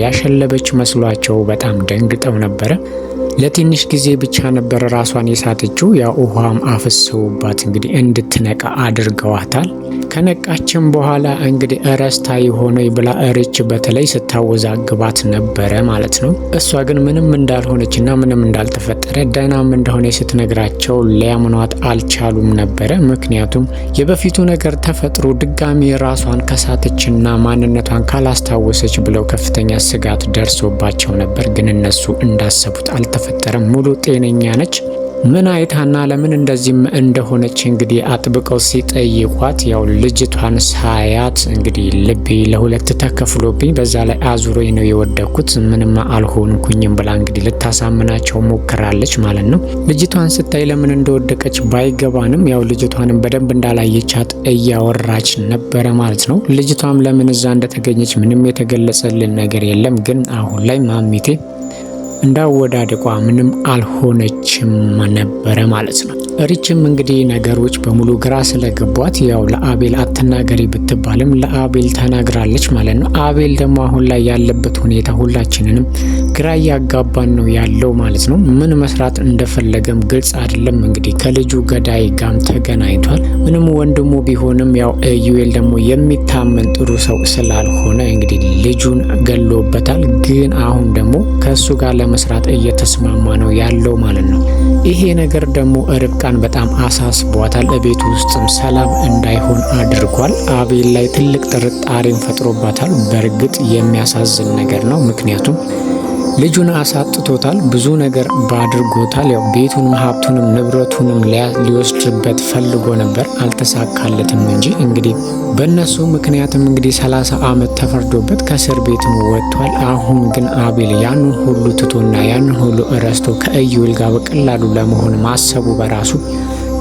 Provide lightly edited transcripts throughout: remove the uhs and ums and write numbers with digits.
ያሸለበች መስሏቸው በጣም ደንግጠው ነበረ። ለትንሽ ጊዜ ብቻ ነበር ራሷን የሳተችው። ያው ውሃም አፍሰውባት እንግዲህ እንድትነቃ አድርገዋታል። ከነቃችም በኋላ እንግዲህ እረስታ የሆነ ብላ እርች በተለይ ስታወዛግባት ነበረ ማለት ነው። እሷ ግን ምንም እንዳልሆነችና ምንም እንዳልተፈጠረ ደህናም እንደሆነ ስትነግራቸው ሊያምኗት አልቻሉም ነበረ። ምክንያቱም የበፊቱ ነገር ተፈጥሮ ድጋሚ ራሷን ከሳተችና ማንነቷን ካላስታወሰች ብለው ከፍተኛ ስጋት ደርሶባቸው ነበር። ግን እነሱ እንዳሰቡት አልተፈጠረም። ሙሉ ጤነኛ ነች። ምን አይታና ለምን እንደዚህም እንደሆነች እንግዲህ አጥብቀው ሲጠይቋት ያው ልጅቷን ሳያት እንግዲህ ልቤ ለሁለት ተከፍሎብኝ በዛ ላይ አዙሮኝ ነው የወደኩት ምንም አልሆንኩኝም ብላ እንግዲህ ልታሳምናቸው ሞክራለች ማለት ነው። ልጅቷን ስታይ ለምን እንደወደቀች ባይገባንም ያው ልጅቷንም በደንብ እንዳላየቻት እያወራች ነበረ ማለት ነው። ልጅቷም ለምን እዛ እንደተገኘች ምንም የተገለጸልን ነገር የለም። ግን አሁን ላይ ማሚቴ እንዳወዳደቋ ምንም አልሆነችም ነበረ ማለት ነው። ሪችም እንግዲህ ነገሮች በሙሉ ግራ ስለገቧት ያው ለአቤል አትናገሪ ብትባልም ለአቤል ተናግራለች ማለት ነው። አቤል ደግሞ አሁን ላይ ያለበት ሁኔታ ሁላችንንም ግራ እያጋባን ነው ያለው ማለት ነው። ምን መስራት እንደፈለገም ግልጽ አይደለም። እንግዲህ ከልጁ ገዳይ ጋም ተገናኝቷል። ምንም ወንድሙ ቢሆንም ያው ኢዩኤል ደግሞ የሚታመን ጥሩ ሰው ስላልሆነ እንግዲህ ልጁን ገሎበታል። ግን አሁን ደግሞ ከሱ ጋር ለመስራት እየተስማማ ነው ያለው ማለት ነው። ይሄ ነገር ደግሞ ርብቃን በጣም አሳስቧታል። ቤት ውስጥም ሰላም እንዳይሆን አድርጓል። አቤል ላይ ትልቅ ጥርጣሬን ፈጥሮባታል። በእርግጥ የሚያሳዝን ነገር ነው። ምክንያቱም ልጁን አሳጥቶታል፣ ብዙ ነገር ባድርጎታል። ያው ቤቱንም ሀብቱንም ንብረቱንም ሊወስድበት ፈልጎ ነበር፣ አልተሳካለትም እንጂ እንግዲህ በእነሱ ምክንያትም እንግዲህ 30 ዓመት ተፈርዶበት ከእስር ቤትም ወጥቷል። አሁን ግን አቤል ያንን ሁሉ ትቶና ያንን ሁሉ እረስቶ ከኢዩኤል ጋር በቀላሉ ለመሆን ማሰቡ በራሱ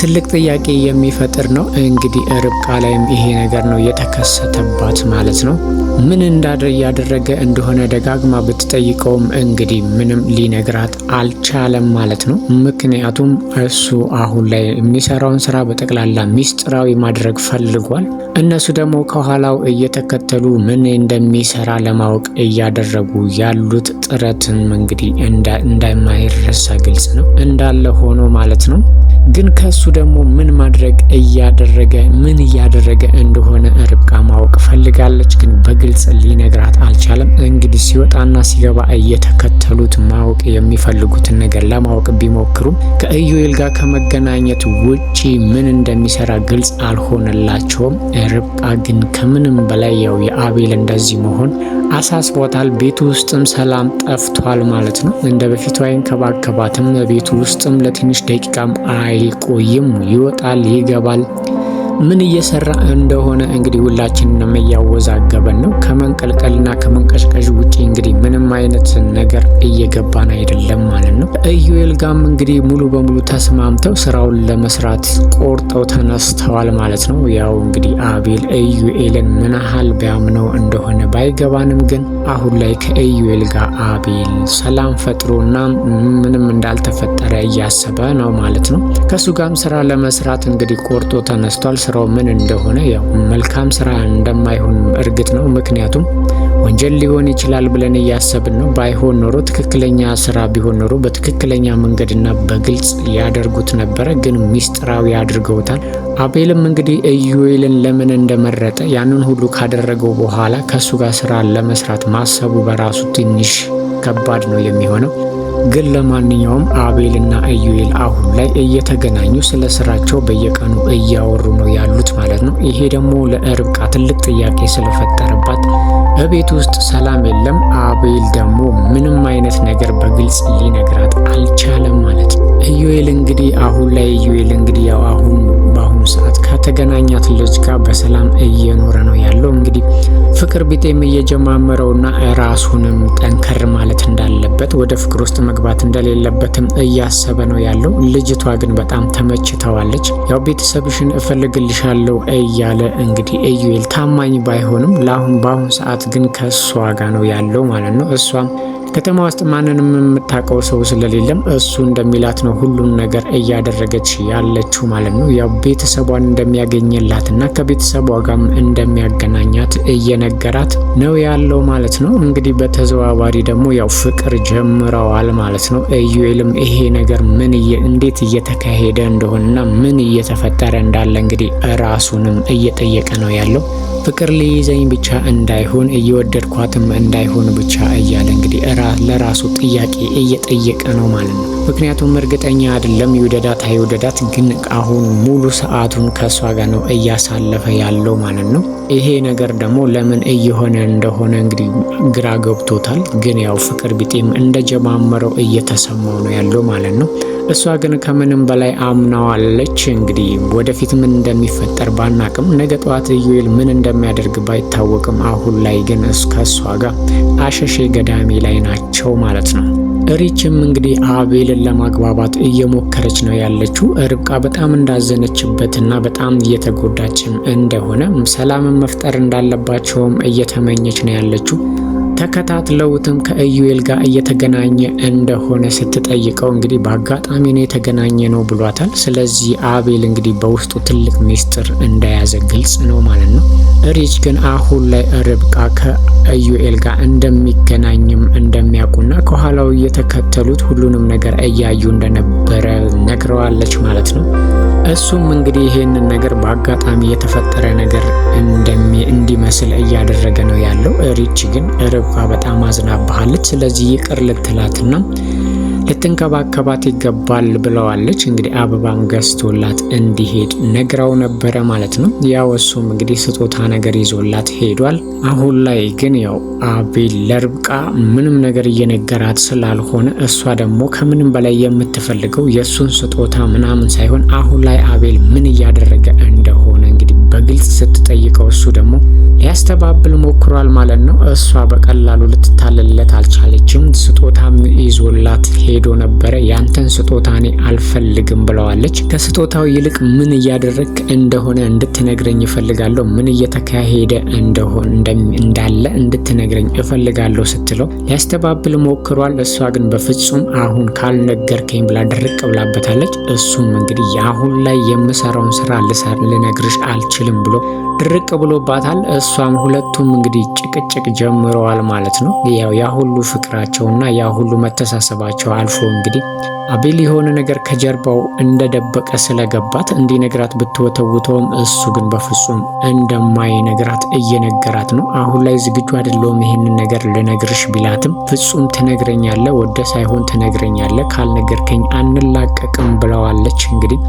ትልቅ ጥያቄ የሚፈጥር ነው። እንግዲህ ርብቃ ላይም ይሄ ነገር ነው የተከሰተባት ማለት ነው። ምን እያደረገ እንደሆነ ደጋግማ ብትጠይቀውም እንግዲህ ምንም ሊነግራት አልቻለም ማለት ነው። ምክንያቱም እሱ አሁን ላይ የሚሰራውን ስራ በጠቅላላ ሚስጥራዊ ማድረግ ፈልጓል። እነሱ ደግሞ ከኋላው እየተከተሉ ምን እንደሚሰራ ለማወቅ እያደረጉ ያሉት ጥረትም እንግዲህ እንደማይረሳ ግልጽ ነው እንዳለ ሆኖ ማለት ነው። ግን ከሱ ደግሞ ምን እያደረገ እንደሆነ ርብቃ ማወቅ ፈልጋለች። ግን በግልጽ ሊነግራት አልቻለም። እንግዲህ ሲወጣና ሲገባ እየተከተሉት ማወቅ የሚፈልጉትን ነገር ለማወቅ ቢሞክሩም ከኢዩኤል ጋር ከመገናኘት ውጪ ምን እንደሚሰራ ግልጽ አልሆነላቸውም። ርብቃ ግን ከምንም በላይ ያው የአቤል እንደዚህ መሆን አሳስቧታል። ቤቱ ውስጥም ሰላም ጠፍቷል ማለት ነው። እንደ በፊቱ አይንከባከባትም። ቤቱ ውስጥም ለትንሽ ደቂቃም አይቆይም፣ ይወጣል፣ ይገባል። ምን እየሰራ እንደሆነ እንግዲህ ሁላችንንም እያወዛገበን ነው። ከመንቀልቀልና ከመንቀሽቀሽ ውጪ እንግዲህ ምንም አይነት ነገር እየገባን አይደለም ማለት ነው። ኢዩኤል ጋም እንግዲህ ሙሉ በሙሉ ተስማምተው ስራውን ለመስራት ቆርጠው ተነስተዋል ማለት ነው። ያው እንግዲህ አቤል ኢዩኤልን ምን ያህል ቢያምነው እንደሆነ ባይገባንም ግን አሁን ላይ ከኢዩኤል ጋር አቤል ሰላም ፈጥሮና ምንም እንዳልተፈጠረ እያሰበ ነው ማለት ነው። ከሱ ጋርም ስራ ለመስራት እንግዲህ ቆርጦ ተነስቷል። ስራው ምን እንደሆነ ያው መልካም ስራ እንደማይሆን እርግጥ ነው። ምክንያቱም ወንጀል ሊሆን ይችላል ብለን እያሰብን ነው። ባይሆን ኖሮ ትክክለኛ ስራ ቢሆን ኖሮ በትክክለኛ መንገድና በግልጽ ያደርጉት ነበረ። ግን ሚስጥራዊ አድርገውታል። አቤልም እንግዲህ ኢዩኤልን ለምን እንደመረጠ ያንን ሁሉ ካደረገው በኋላ ከሱ ጋር ስራ ለመስራት ማሰቡ በራሱ ትንሽ ከባድ ነው የሚሆነው። ግን ለማንኛውም አቤልና ኢዩኤል አሁን ላይ እየተገናኙ ስለ ስራቸው በየቀኑ እያወሩ ነው ያሉት ማለት ነው። ይሄ ደግሞ ለርብቃ ትልቅ ጥያቄ ስለፈጠረባት በቤት ውስጥ ሰላም የለም። አቤል ደግሞ ምንም አይነት ነገር በግልጽ ሊነግራት አልቻለም ማለት ነው። ኢዩኤል እንግዲህ ያው በአሁኑ ሰዓት ከተገናኛት ልጅ ጋር በሰላም እየኖረ ነው ያለው። እንግዲህ ፍቅር ቢጤም እየጀማመረውና ራሱንም ጠንከር ማለት እንዳለበት ወደ ፍቅር ውስጥ መግባት እንደሌለበትም እያሰበ ነው ያለው። ልጅቷ ግን በጣም ተመችተዋለች። ያው ቤተሰብሽን እፈልግልሻለሁ እያለ እንግዲህ ኢዩኤል ታማኝ ባይሆንም በአሁኑ ሰዓት ግን ከሷ ጋር ነው ያለው ማለት ነው። እሷም ከተማ ውስጥ ማንንም የምታውቀው ሰው ስለሌለም እሱ እንደሚላት ነው ሁሉን ነገር እያደረገች ያለችው ማለት ነው። ያው ቤተሰቧን እንደሚያገኝላትና ከቤተሰቧ ጋር እንደሚያገናኛት እየነገራት ነው ያለው ማለት ነው። እንግዲህ በተዘዋዋሪ ደግሞ ያው ፍቅር ጀምረዋል ማለት ነው። ኢዩኤልም ይሄ ነገር እንዴት እየተካሄደ እንደሆነና ምን እየተፈጠረ እንዳለ እንግዲህ ራሱንም እየጠየቀ ነው ያለው። ፍቅር ሊይዘኝ ብቻ እንዳይሆን እየወደድኳትም እንዳይሆን ብቻ እያለ እንግዲህ ለራሱ ጥያቄ እየጠየቀ ነው ማለት ነው። ምክንያቱም እርግጠኛ አይደለም ይውደዳት አይውደዳት፣ ግን አሁን ሙሉ ሰዓቱን ከሷ ጋር ነው እያሳለፈ ያለው ማለት ነው። ይሄ ነገር ደግሞ ለምን እየሆነ እንደሆነ እንግዲህ ግራ ገብቶታል። ግን ያው ፍቅር ቢጤም እንደጀማመረው እየተሰማው ነው ያለው ማለት ነው። እሷ ግን ከምንም በላይ አምናዋለች። እንግዲህ ወደፊት ምን እንደሚፈጠር ባናቅም፣ ነገ ጠዋት ኢዩኤል ምን እንደሚያደርግ ባይታወቅም፣ አሁን ላይ ግን ከእሷ ጋር አሸሼ ገዳሜ ላይ ናቸው ማለት ነው። ሪችም እንግዲህ አቤልን ለማግባባት እየሞከረች ነው ያለችው። ርብቃ በጣም እንዳዘነችበትና በጣም እየተጎዳችም እንደሆነ ሰላምን መፍጠር እንዳለባቸውም እየተመኘች ነው ያለችው። ተከታትለውትም ከኢዩኤል ጋር እየተገናኘ እንደሆነ ስትጠይቀው እንግዲህ በአጋጣሚ ነው የተገናኘ ነው ብሏታል። ስለዚህ አቤል እንግዲህ በውስጡ ትልቅ ሚስጥር እንደያዘ ግልጽ ነው ማለት ነው። ሪች ግን አሁን ላይ ርብቃ ከኢዩኤል ጋር እንደሚገናኝም እንደሚያውቁና ከኋላው እየተከተሉት ሁሉንም ነገር እያዩ እንደነበረ ነግረዋለች ማለት ነው። እሱም እንግዲህ ይሄንን ነገር በአጋጣሚ የተፈጠረ ነገር እንዲመስል እያደረገ ነው ያለው። ሪች ግን ርብቃ በጣም አዝናባሃለች፣ ስለዚህ ይቅር ልትላትና ልትንከባከባት ይገባል ብለዋለች። እንግዲህ አበባም ገዝቶላት እንዲሄድ ነግራው ነበረ ማለት ነው። ያው እሱም እንግዲህ ስጦታ ነገር ይዞላት ሄዷል። አሁን ላይ ግን ያው አቤል ለርብቃ ምንም ነገር እየነገራት ስላልሆነ እሷ ደግሞ ከምንም በላይ የምትፈልገው የእሱን ስጦታ ምናምን ሳይሆን አሁን ላይ አቤል ምን እያደረገ እንደሆነ እንግዲህ በግልጽ ስትጠይቀው እሱ ደግሞ ሊያስተባብል ሞክሯል ማለት ነው። እሷ በቀላሉ ልትታለለት አልቻለችም። ስጦታም ይዞላት ሄዶ ነበረ። ያንተን ስጦታ እኔ አልፈልግም ብለዋለች። ከስጦታው ይልቅ ምን እያደረግ እንደሆነ እንድትነግረኝ እፈልጋለሁ፣ ምን እየተካሄደ እንዳለ እንድትነግረኝ እፈልጋለሁ ስትለው ሊያስተባብል ሞክሯል። እሷ ግን በፍጹም አሁን ካልነገርከኝ ብላ ድርቅ ብላበታለች። እሱም እንግዲህ አሁን ላይ የምሰራውን ስራ ልነግርሽ አልችልም ብሎ ድርቅ ብሎባታል። እሷም ሁለቱም እንግዲህ ጭቅጭቅ ጀምረዋል ማለት ነው። ያው ያ ሁሉ ፍቅራቸውና ያ ሁሉ መተሳሰባቸው አልፎ እንግዲህ አቤል የሆነ ነገር ከጀርባው እንደደበቀ ስለገባት እንዲነግራት ብትወተውተውም እሱ ግን በፍጹም እንደማይነግራት እየነገራት ነው። አሁን ላይ ዝግጁ አይደለሁም ይህንን ነገር ልነግርሽ ቢላትም ፍጹም ትነግረኛለህ፣ ወደ ሳይሆን ትነግረኛለህ፣ ካልነገርከኝ አንላቀቅም ብለዋለች። እንግዲህ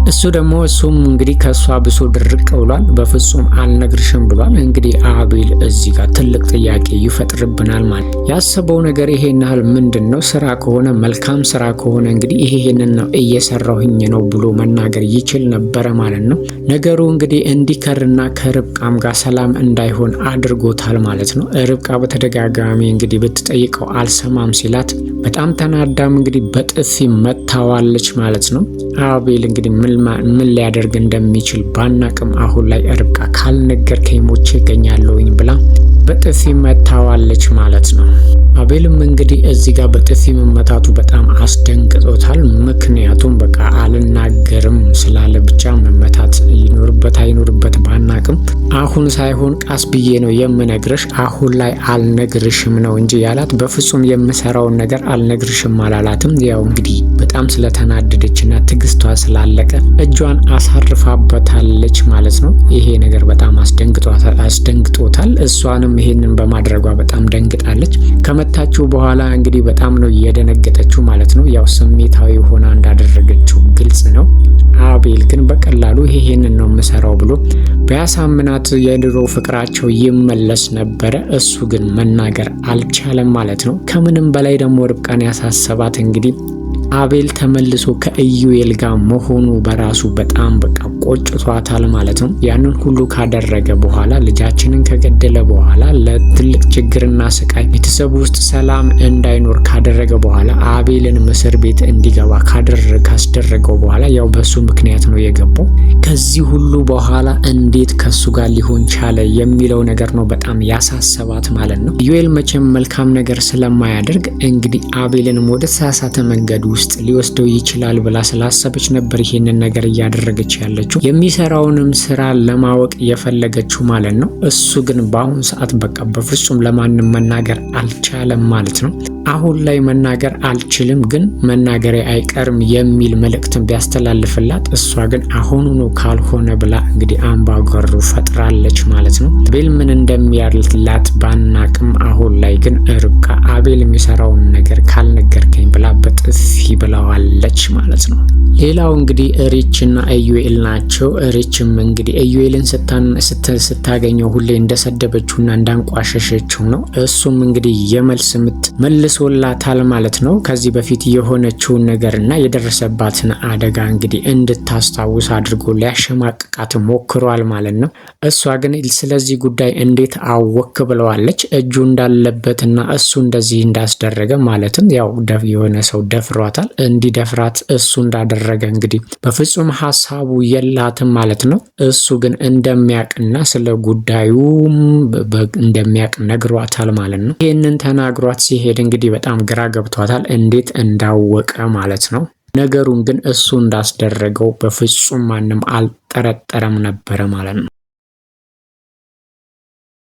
እሱም እንግዲህ ከእሷ ብሶ ድርቅ ብሏል። በፍጹም አልነግርሽም ብሏል። እንግዲህ አቤል እዚህ ጋር ትልቅ ጥያቄ ይፈጥርብናል ማለት ያሰበው ነገር ይሄን ያህል ምንድን ነው? ስራ ከሆነ መልካም ስራ ከሆነ እንግዲህ ይሄንን ነው እየሰራሁኝ ነው ብሎ መናገር ይችል ነበረ ማለት ነው። ነገሩ እንግዲህ እንዲከርና ከርብቃም ጋር ሰላም እንዳይሆን አድርጎታል ማለት ነው። ርብቃ በተደጋጋሚ እንግዲህ ብትጠይቀው አልሰማም ሲላት በጣም ተናዳም እንግዲህ በጥፊ መታዋለች ማለት ነው። አቤል እንግዲህ ምን ሊያደርግ እንደሚችል ባናቅም አሁን ላይ ርብቃ ካልነገርከኝ ሞቼ እገኛለሁኝ ብላ በጥፊ መታዋለች ማለት ነው። አቤልም እንግዲህ እዚህ ጋር በጥፊ መመታቱ በጣም አስደንግጦታል። ምክንያቱም በቃ አልናገርም ስላለ ብቻ መመታት ይኖርበት አይኖርበት ባናቅም አሁን ሳይሆን ቃስ ብዬ ነው የምነግርሽ፣ አሁን ላይ አልነግርሽም ነው እንጂ ያላት። በፍጹም የምሰራውን ነገር አልነግርሽም አላላትም። ያው እንግዲህ በጣም ስለተናደደችና ትግስቷ ስላለቀ እጇን አሳርፋበታለች ማለት ነው። ይሄ ነገር በጣም አስደንግጦታል። እሷንም ይሄንን በማድረጓ በጣም ደንግጣለች። ከመታችው በኋላ እንግዲህ በጣም ነው የደነገጠችው ማለት ነው። ያው ስሜታዊ ሆና እንዳደረገችው ግልጽ ነው። አቤል ግን በቀላሉ ይሄንን ነው የምሰራው ብሎ ቢያሳምናት የድሮ ፍቅራቸው ይመለስ ነበረ። እሱ ግን መናገር አልቻለም ማለት ነው። ከምንም በላይ ደግሞ ርብቃን ያሳሰባት እንግዲህ አቤል ተመልሶ ከኢዩኤል ጋር መሆኑ በራሱ በጣም በቃ ቆጭቷታል ማለት ነው። ያንን ሁሉ ካደረገ በኋላ ልጃችንን ከገደለ በኋላ ለትልቅ ችግርና ስቃይ ቤተሰቡ ውስጥ ሰላም እንዳይኖር ካደረገ በኋላ አቤልን እስር ቤት እንዲገባ ካስደረገው በኋላ ያው በሱ ምክንያት ነው የገባው። ከዚህ ሁሉ በኋላ እንዴት ከሱ ጋር ሊሆን ቻለ የሚለው ነገር ነው በጣም ያሳሰባት ማለት ነው። ኢዩኤል መቼም መልካም ነገር ስለማያደርግ እንግዲህ አቤልንም ወደ ተሳሳተ መንገድ ውስጥ ሊወስደው ይችላል ብላ ስላሰበች ነበር ይሄንን ነገር እያደረገች ያለችው፣ የሚሰራውንም ስራ ለማወቅ የፈለገችው ማለት ነው። እሱ ግን በአሁን ሰዓት በቃ በፍጹም ለማንም መናገር አልቻለም ማለት ነው። አሁን ላይ መናገር አልችልም ግን መናገሬ አይቀርም የሚል መልእክትን ቢያስተላልፍላት እሷ ግን አሁኑኑ ካልሆነ ብላ እንግዲህ አምባጓሮ ፈጥራለች ማለት ነው። አቤል ምን እንደሚያልላት ባናቅም አሁን ላይ ግን ርብቃ አቤል የሚሰራውን ነገር ካልነገርከኝ ብላ በጥፊ ብለዋለች ማለት ነው። ሌላው እንግዲህ ሪችና ኢዩኤል ናቸው። ሪችም እንግዲህ ኢዩኤልን ስታገኘው ሁሌ እንደሰደበችውና እንዳንቋሸሸችው ነው። እሱም እንግዲህ የመልስ ምት መልሶላታል ማለት ነው። ከዚህ በፊት የሆነችውን ነገርና የደረሰባትን አደጋ እንግዲህ እንድታስታውስ አድርጎ ሊያሸማቅቃት ሞክሯል ማለት ነው። እሷ ግን ስለዚህ ጉዳይ እንዴት አወክ ብለዋለች። እጁ እንዳለበትና እሱ እንደዚህ እንዳስደረገ ማለትም ያው የሆነ ሰው ደፍሯታል። እንዲደፍራት እሱ እንዳደረገ እንግዲህ በፍጹም ሀሳቡ የላትም ማለት ነው። እሱ ግን እንደሚያቅና ስለ ጉዳዩ እንደሚያቅ ነግሯታል ማለት ነው። ይህንን ተናግሯት ሲሄድ እንግዲህ በጣም ግራ ገብቷታል፣ እንዴት እንዳወቀ ማለት ነው። ነገሩን ግን እሱ እንዳስደረገው በፍጹም ማንም አልጠረጠረም ነበረ ማለት ነው።